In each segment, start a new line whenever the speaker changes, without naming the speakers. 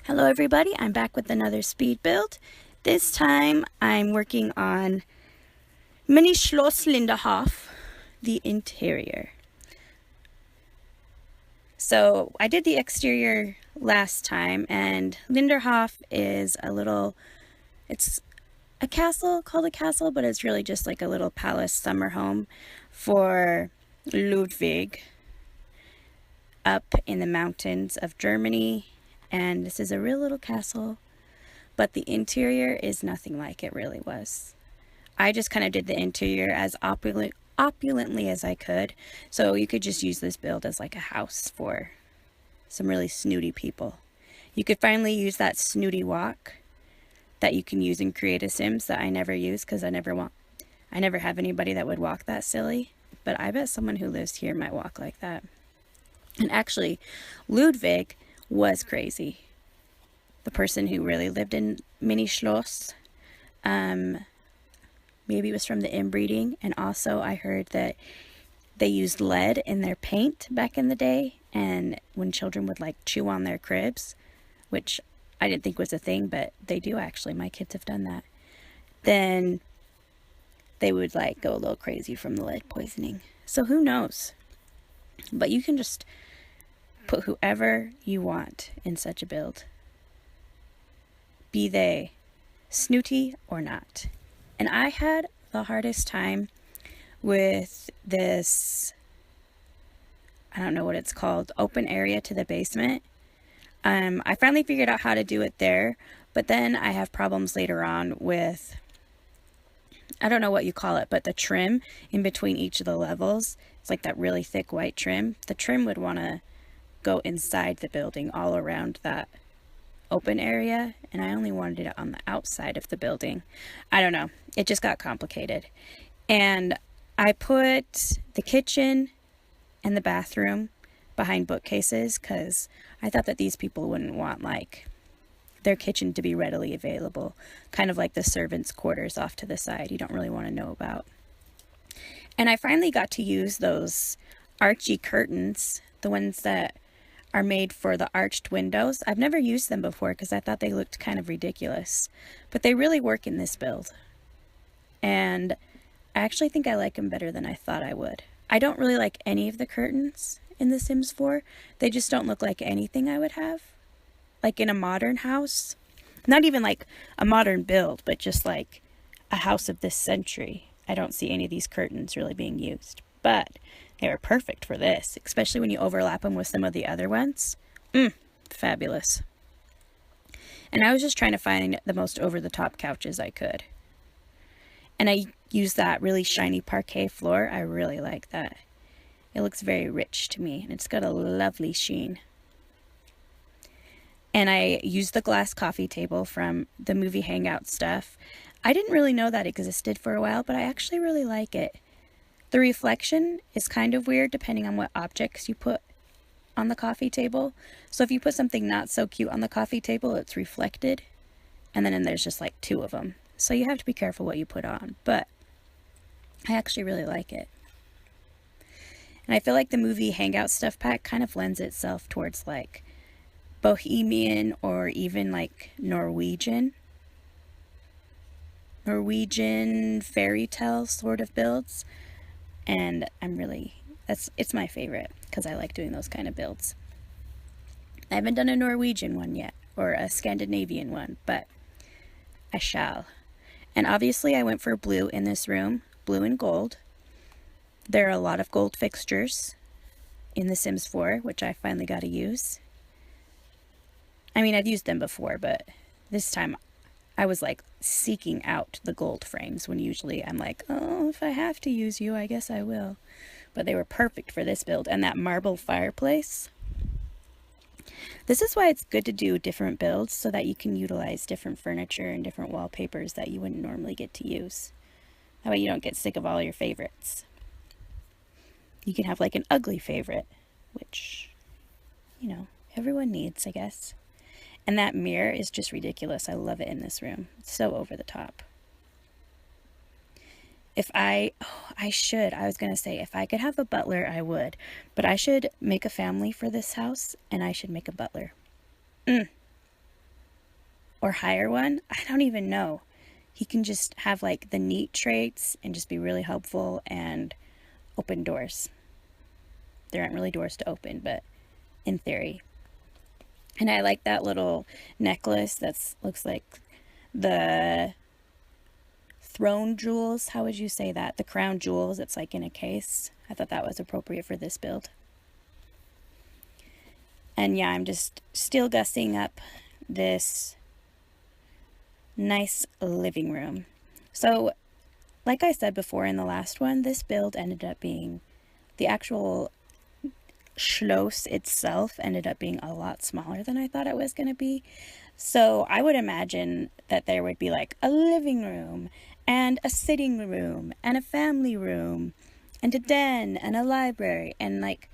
Hello everybody, I'm back with another speed build. This time I'm working on mini Schloss LInderhof, the interior. So I did the exterior last time, and LInderhof is it's a castle, called a castle, but it's really just like a little palace summer home for Ludwig up in the mountains of Germany. And this is a real little castle, but the interior is nothing like it really was. I just kind of did the interior as opulently as I could, so you could just use this build as like a house for some really snooty people. You could finally use that snooty walk that you can use in Create Sims that I never use because I never have anybody that would walk that silly, but I bet someone who lives here might walk like that. And actually, Ludwig was crazy. The person who really lived in Mini Schloss, maybe it was from the inbreeding, and also I heard that they used lead in their paint back in the day, and when children would like chew on their cribs, which I didn't think was a thing, but they do actually, my kids have done that, then they would like go a little crazy from the lead poisoning. So who knows? But you can just put whoever you want in such a build, be they snooty or not. And I had the hardest time with this, I don't know what it's called, open area to the basement. I finally figured out how to do it there, but then I have problems later on with, I don't know what you call it, but the trim in between each of the levels. It's like that really thick white trim. The trim would want to go inside the building all around that open area, and I only wanted it on the outside of the building. I don't know, it just got complicated. And I put the kitchen and the bathroom behind bookcases because I thought that these people wouldn't want like their kitchen to be readily available, kind of like the servants' quarters off to the side you don't really want to know about. And I finally got to use those archy curtains, the ones that are made for the arched windows. I've never used them before because I thought they looked kind of ridiculous, but they really work in this build. And I actually think I like them better than I thought I would. I don't really like any of the curtains in The Sims 4. They just don't look like anything I would have, like in a modern house. Not even like a modern build, but just like a house of this century. I don't see any of these curtains really being used, but they were perfect for this, especially when you overlap them with some of the other ones. Fabulous. And I was just trying to find the most over-the-top couches I could. And I used that really shiny parquet floor. I really like that. It looks very rich to me, and it's got a lovely sheen. And I used the glass coffee table from the movie Hangout stuff. I didn't really know that existed for a while, but I actually really like it. The reflection is kind of weird depending on what objects you put on the coffee table. So if you put something not so cute on the coffee table, it's reflected. And then there's just like two of them. So you have to be careful what you put on. But I actually really like it. And I feel like the movie Hangout stuff pack kind of lends itself towards like Bohemian or even like Norwegian fairy tale sort of builds. And it's my favorite because I like doing those kind of builds. I haven't done a Norwegian one yet, or a Scandinavian one, but I shall. And obviously I went for blue in this room, blue and gold. There are a lot of gold fixtures in The Sims 4, which I finally got to use. I mean, I've used them before, but this time I was like seeking out the gold frames when usually I'm like, oh, if I have to use you, I guess I will. But they were perfect for this build. And that marble fireplace. This is why it's good to do different builds so that you can utilize different furniture and different wallpapers that you wouldn't normally get to use. That way you don't get sick of all your favorites. You can have like an ugly favorite, which, you know, everyone needs, I guess. And that mirror is just ridiculous. I love it in this room. It's so over the top. I was going to say, if I could have a butler, I would. But I should make a family for this house, and I should make a butler. or hire one. I don't even know. He can just have like the neat traits and just be really helpful and open doors. There aren't really doors to open, but in theory. And I like that little necklace that looks like the throne jewels. How would you say that? The crown jewels. It's like in a case. I thought that was appropriate for this build. And yeah, I'm just still gussing up this nice living room. So, like I said before in the last one, this build ended up being the actual Schloss itself ended up being a lot smaller than I thought it was going to be. So I would imagine that there would be like a living room and a sitting room and a family room and a den and a library and like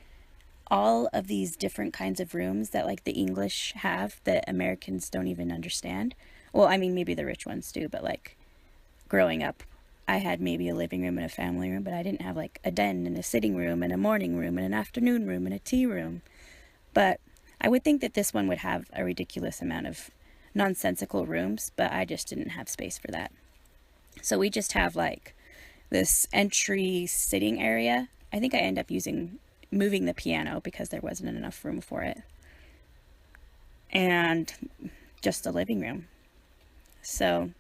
all of these different kinds of rooms that like the English have that Americans don't even understand. Well, I mean, maybe the rich ones do, but like growing up, I had maybe a living room and a family room, but I didn't have like a den and a sitting room and a morning room and an afternoon room and a tea room. But I would think that this one would have a ridiculous amount of nonsensical rooms, but I just didn't have space for that. So we just have like this entry sitting area. I think I end up moving the piano because there wasn't enough room for it. And just a living room. So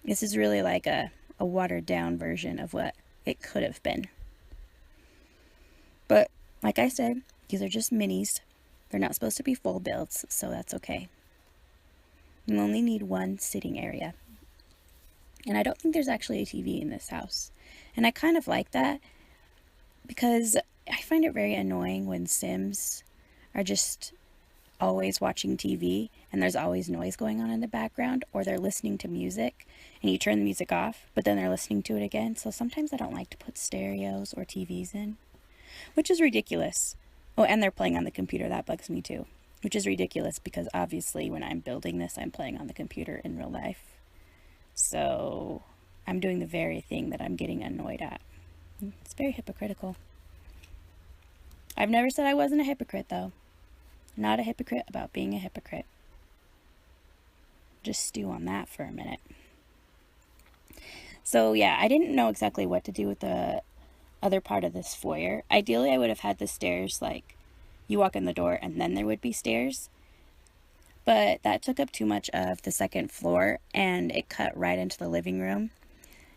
this is really like a watered down version of what it could have been. But like I said, these are just minis. They're not supposed to be full builds, so that's okay. You only need one sitting area. And I don't think there's actually a TV in this house. And I kind of like that because I find it very annoying when Sims are just always watching TV and there's always noise going on in the background, or they're listening to music and you turn the music off, but then they're listening to it again. So sometimes I don't like to put stereos or TVs in, which is ridiculous. Oh, and they're playing on the computer. That bugs me too, which is ridiculous because obviously when I'm building this, I'm playing on the computer in real life. So I'm doing the very thing that I'm getting annoyed at. It's very hypocritical. I've never said I wasn't a hypocrite though. Not a hypocrite about being a hypocrite. Just stew on that for a minute. So yeah, I didn't know exactly what to do with the other part of this foyer. Ideally, I would have had the stairs like you walk in the door and then there would be stairs. But that took up too much of the second floor and it cut right into the living room.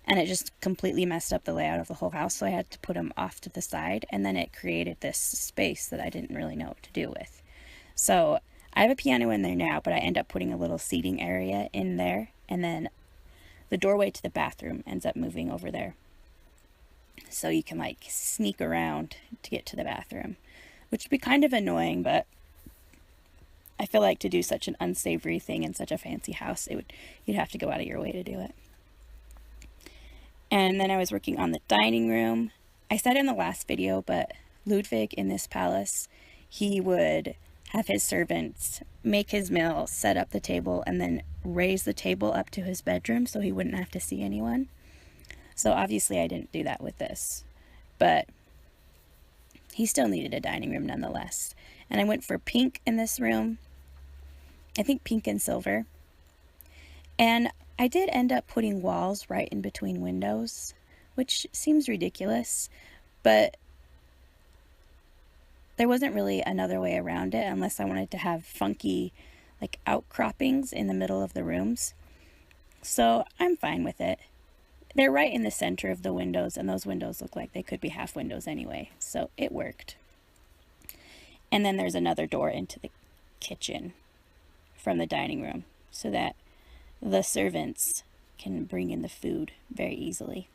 And it just completely messed up the layout of the whole house. So I had to put them off to the side. And then it created this space that I didn't really know what to do with. So I have a piano in there now, but I end up putting a little seating area in there. And then the doorway to the bathroom ends up moving over there. So you can like sneak around to get to the bathroom, which would be kind of annoying, but I feel like to do such an unsavory thing in such a fancy house, you'd have to go out of your way to do it. And then I was working on the dining room. I said in the last video, but Ludwig in this palace, he would have his servants make his meal, set up the table, and then raise the table up to his bedroom so he wouldn't have to see anyone. So obviously I didn't do that with this, but he still needed a dining room nonetheless. And I went for pink in this room. I think pink and silver. And I did end up putting walls right in between windows, which seems ridiculous, but there wasn't really another way around it unless I wanted to have funky like outcroppings in the middle of the rooms. So I'm fine with it. They're right in the center of the windows, and those windows look like they could be half windows anyway, so it worked. And then there's another door into the kitchen from the dining room so that the servants can bring in the food very easily.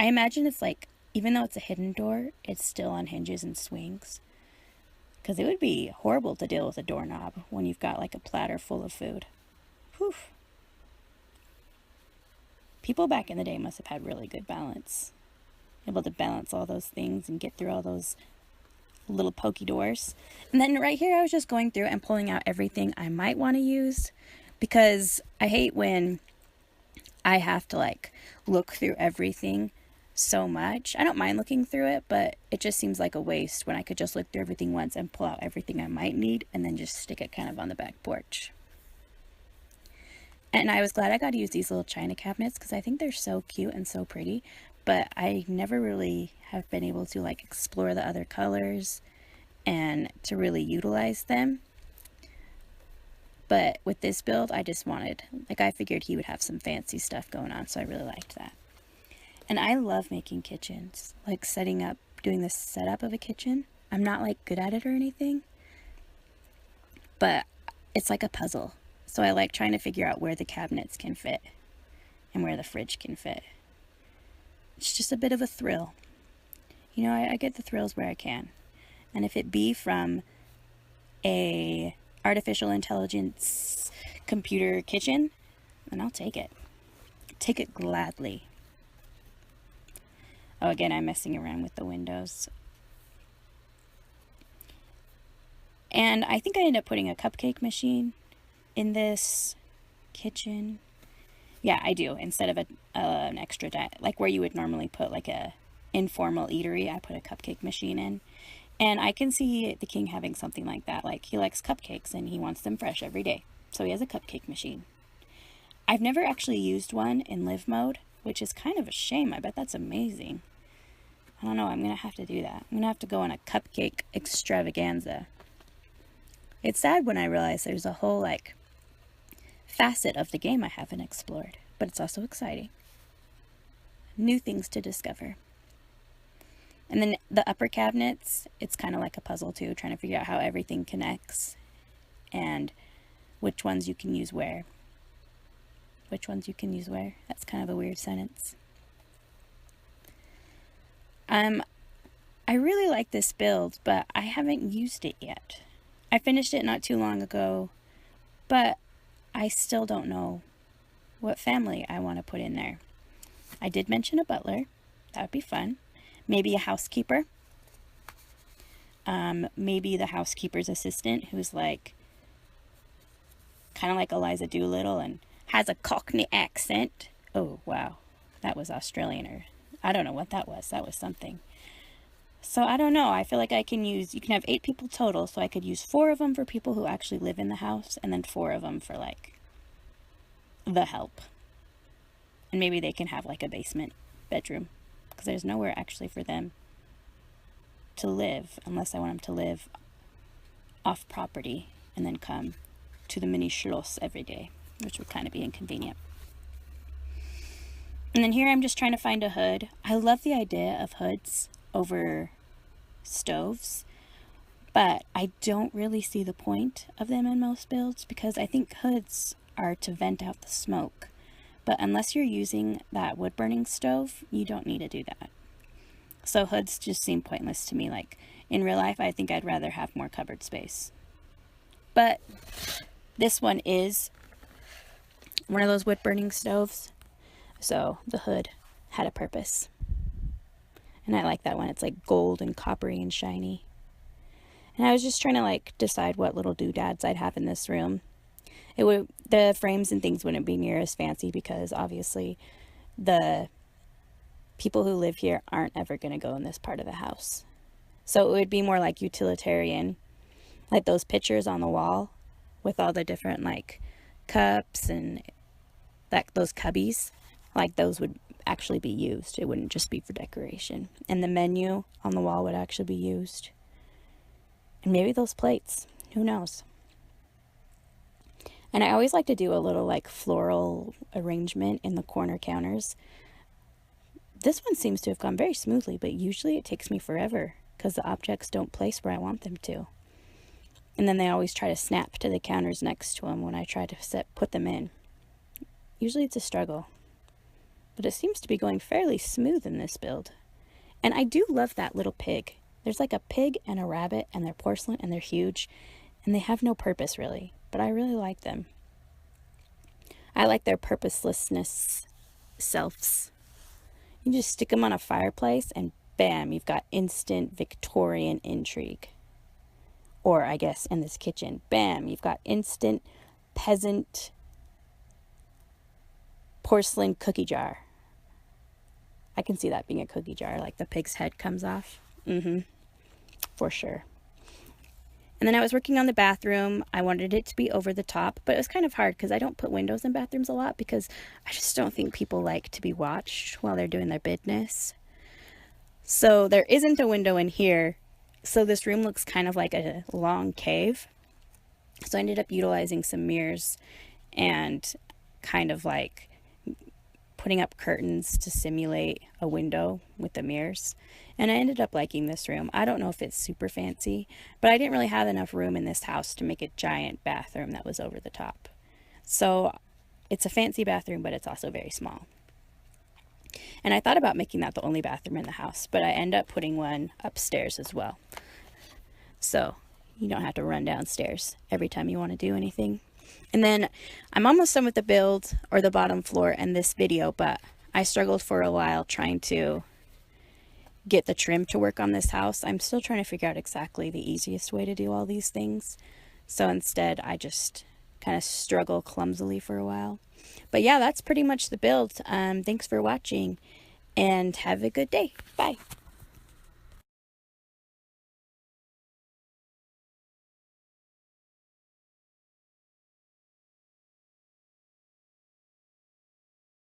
I imagine it's like, even though it's a hidden door, it's still on hinges and swings. Because it would be horrible to deal with a doorknob when you've got like a platter full of food. Whew. People back in the day must have had really good balance. Able to balance all those things and get through all those little pokey doors. And then right here I was just going through and pulling out everything I might want to use, because I hate when I have to like look through everything so much. I don't mind looking through it, but it just seems like a waste when I could just look through everything once and pull out everything I might need and then just stick it kind of on the back porch. And I was glad I got to use these little china cabinets because I think they're so cute and so pretty. But I never really have been able to like explore the other colors and to really utilize them. But with this build, I just wanted, like, I figured he would have some fancy stuff going on, so I really liked that. And I love making kitchens, like setting up, doing the setup of a kitchen. I'm not like good at it or anything, but it's like a puzzle. So I like trying to figure out where the cabinets can fit and where the fridge can fit. It's just a bit of a thrill. You know, I get the thrills where I can. And if it be from a artificial intelligence computer kitchen, then I'll take it. Take it gladly. Oh, again, I'm messing around with the windows. And I think I ended up putting a cupcake machine in this kitchen. Yeah, I do. Instead of an extra, like where you would normally put like a informal eatery, I put a cupcake machine in. And I can see the king having something like that. Like, he likes cupcakes and he wants them fresh every day. So he has a cupcake machine. I've never actually used one in live mode, which is kind of a shame. I bet that's amazing. I don't know. I'm going to have to do that. I'm going to have to go on a cupcake extravaganza. It's sad when I realize there's a whole, like, facet of the game I haven't explored. But it's also exciting. New things to discover. And then the upper cabinets, it's kind of like a puzzle too, trying to figure out how everything connects and which ones you can use where. Which ones you can use where. That's kind of a weird sentence. I really like this build, but I haven't used it yet. I finished it not too long ago, but I still don't know what family I want to put in there. I did mention a butler. That would be fun. Maybe a housekeeper. Maybe the housekeeper's assistant, who's like kind of like Eliza Doolittle and has a Cockney accent. Oh, wow. That was Australian, or I don't know what that was. That was something. So I don't know. I feel like you can have 8 people total, so I could use 4 of them for people who actually live in the house, and then 4 of them for like the help. And maybe they can have like a basement bedroom, because there's nowhere actually for them to live unless I want them to live off property and then come to the mini Schloss every day, which would kind of be inconvenient. And then here I'm just trying to find a hood. I love the idea of hoods over stoves, but I don't really see the point of them in most builds, because I think hoods are to vent out the smoke. But unless you're using that wood burning stove, you don't need to do that. So hoods just seem pointless to me. Like, in real life, I think I'd rather have more cupboard space. But this one is one of those wood burning stoves, so the hood had a purpose. And I like that one. It's like gold and coppery and shiny. And I was just trying to like decide what little doodads I'd have in this room. The frames and things wouldn't be near as fancy, because obviously the people who live here aren't ever going to go in this part of the house. So it would be more like utilitarian, like those pictures on the wall with all the different like cups and like those cubbies, like those would actually be used. It wouldn't just be for decoration. And the menu on the wall would actually be used. And maybe those plates, who knows? And I always like to do a little like floral arrangement in the corner counters. This one seems to have gone very smoothly, but usually it takes me forever because the objects don't place where I want them to. And then they always try to snap to the counters next to them when I try to put them in. Usually it's a struggle, but it seems to be going fairly smooth in this build. And I do love that little pig. There's like a pig and a rabbit, and they're porcelain and they're huge, and they have no purpose really, but I really like them. I like their purposelessness selves. You just stick them on a fireplace and bam, you've got instant Victorian intrigue. Or I guess in this kitchen, bam, you've got instant peasant porcelain cookie jar. I can see that being a cookie jar, like the pig's head comes off. For sure. And then I was working on the bathroom. I wanted it to be over the top, but it was kind of hard because I don't put windows in bathrooms a lot because I just don't think people like to be watched while they're doing their business. So there isn't a window in here. So this room looks kind of like a long cave. So I ended up utilizing some mirrors and kind of like putting up curtains to simulate a window with the mirrors. And I ended up liking this room. I don't know if it's super fancy, but I didn't really have enough room in this house to make a giant bathroom that was over the top. So it's a fancy bathroom, but it's also very small. And I thought about making that the only bathroom in the house, but I end up putting one upstairs as well. So you don't have to run downstairs every time you want to do anything. And then I'm almost done with the build or the bottom floor and this video, but I struggled for a while trying to get the trim to work on this house. I'm still trying to figure out exactly the easiest way to do all these things. So instead, I just kind of struggle clumsily for a while. But yeah, that's pretty much the build. Thanks for watching and have a good day. Bye.